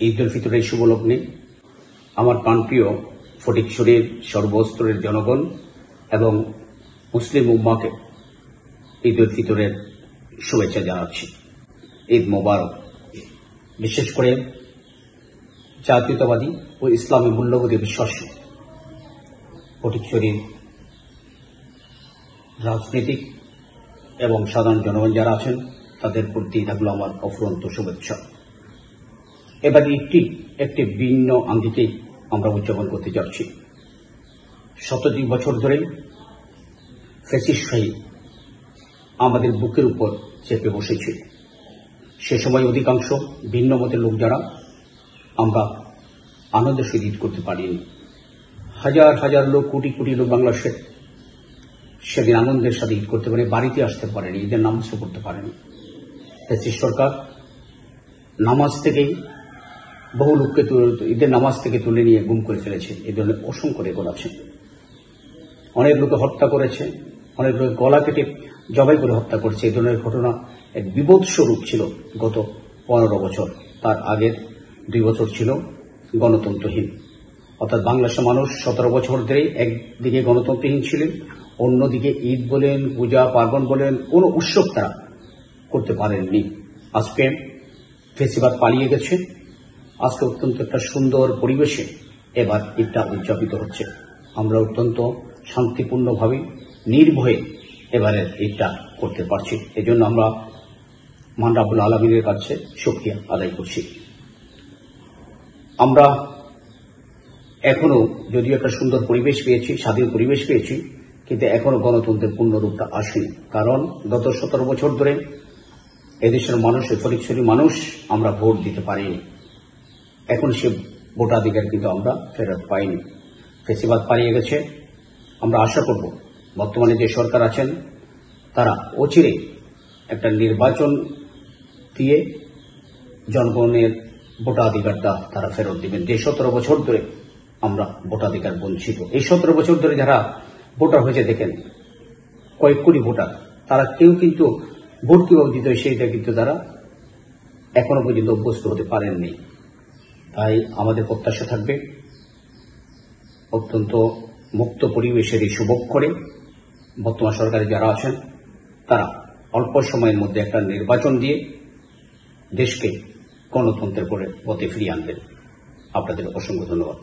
ঈদ উল ফিতরের শুভ লগ্নে আমার প্রাণপ্রিয় ফটিকছড়ির সর্বস্তরের জনগণ এবং মুসলিম উম্মাকে ঈদ উল ফিতরের শুভেচ্ছা জানাচ্ছি। ঈদ মোবারক। বিশেষ করে জাতীয়তাবাদী ও ইসলামী মূল্যবোধে বিশ্বাসী ফটিকছড়ির রাজনীতিক এবং সাধারণ জনগণ যারা আছেন তাদের প্রতি থাকলো আমার অফুরন্ত শুভেচ্ছা। এবার একটি ভিন্ন আঙ্গিকে আমরা উদযাপন করতে যাচ্ছি। শতাধিক বছর ধরে ফ্যাসিস্টশাহী আমাদের বুকের উপর চেপে বসেছিল। সে সময় অধিকাংশ ভিন্ন মতের লোক যারা আমরা আনন্দের সহিত ঈদ করতে পারিনি। হাজার হাজার লোক, কোটি কোটি লোক বাংলাদেশে সেদিন আনন্দের সাথে ঈদ করতে পারে, বাড়িতে আসতে পারেনি, ঈদের নামাজও করতে পারেনি। ফ্যাসিস্ট সরকার নামাজ থেকেই বহু লোককে ঈদের নামাজ থেকে তুলে নিয়ে গুম করে ফেলেছে। এই ধরনের অসংখ্য রেকর্ড আছে। অনেক লোকে হত্যা করেছে, অনেক লোক গলা কেটে জবাই করে হত্যা করেছে। এই ধরনের ঘটনা এক বিভৎস রূপ ছিল গত 15 বছর। তার আগের 2 বছর ছিল গণতন্ত্রহীন। অর্থাৎ বাংলাদেশের মানুষ 17 বছর ধরে একদিকে গণতন্ত্রহীন ছিলেন, অন্যদিকে ঈদ বলেন, পূজা পার্বণ বলেন, কোনো উৎসব তারা করতে পারেননি। আজকে ফেসিবাদ পালিয়ে গেছে। আজকে অত্যন্ত একটা সুন্দর পরিবেশে এবার ঈদটা উদযাপিত হচ্ছে। আমরা অত্যন্ত শান্তিপূর্ণভাবে নির্ভয়ে এবারের ঈদটা করতে পারছি। এজন্য আমরা মহান রাব্বুল আলামিনের কাছে শুকরিয়া আদায় করছি। আমরা এখনো যদিও একটা সুন্দর পরিবেশ পেয়েছি, স্বাধীন পরিবেশ পেয়েছি, কিন্তু এখনো গণতন্ত্রের পূর্ণ রূপটা আসেনি। কারণ গত 17 বছর ধরে এদেশের মানুষ, ফটিকছড়ির মানুষ আমরা ভোট দিতে পারিনি। এখন সে ভোটাধিকার কিন্তু আমরা ফেরত পাইনি। ফেসিবাদ পালিয়ে গেছে। আমরা আশা করব বর্তমানে যে সরকার আছেন তারা অচিরে একটা নির্বাচন দিয়ে জনগণের ভোটাধিকারটা তারা ফেরত দিবেন। যে 17 বছর ধরে আমরা ভোটাধিকার বঞ্চিত। এই 17 বছর ধরে যারা ভোটার হয়েছে দেখেন, কয়েক কোটি ভোটার, তারা কেউ কিন্তু ভোট কিভাবে দিতে হয় সেইটা কিন্তু তারা এখনো পর্যন্ত অভ্যস্ত হতে পারেননি। তাই আমাদের প্রত্যাশা থাকবে অত্যন্ত মুক্ত পরিবেশের এই শুভক্ষণে বর্তমান সরকারে যারা আছেন তারা অল্প সময়ের মধ্যে একটা নির্বাচন দিয়ে দেশকে গণতন্ত্রের পথে ফিরিয়ে আনবেন। আপনাদের অসংখ্য ধন্যবাদ।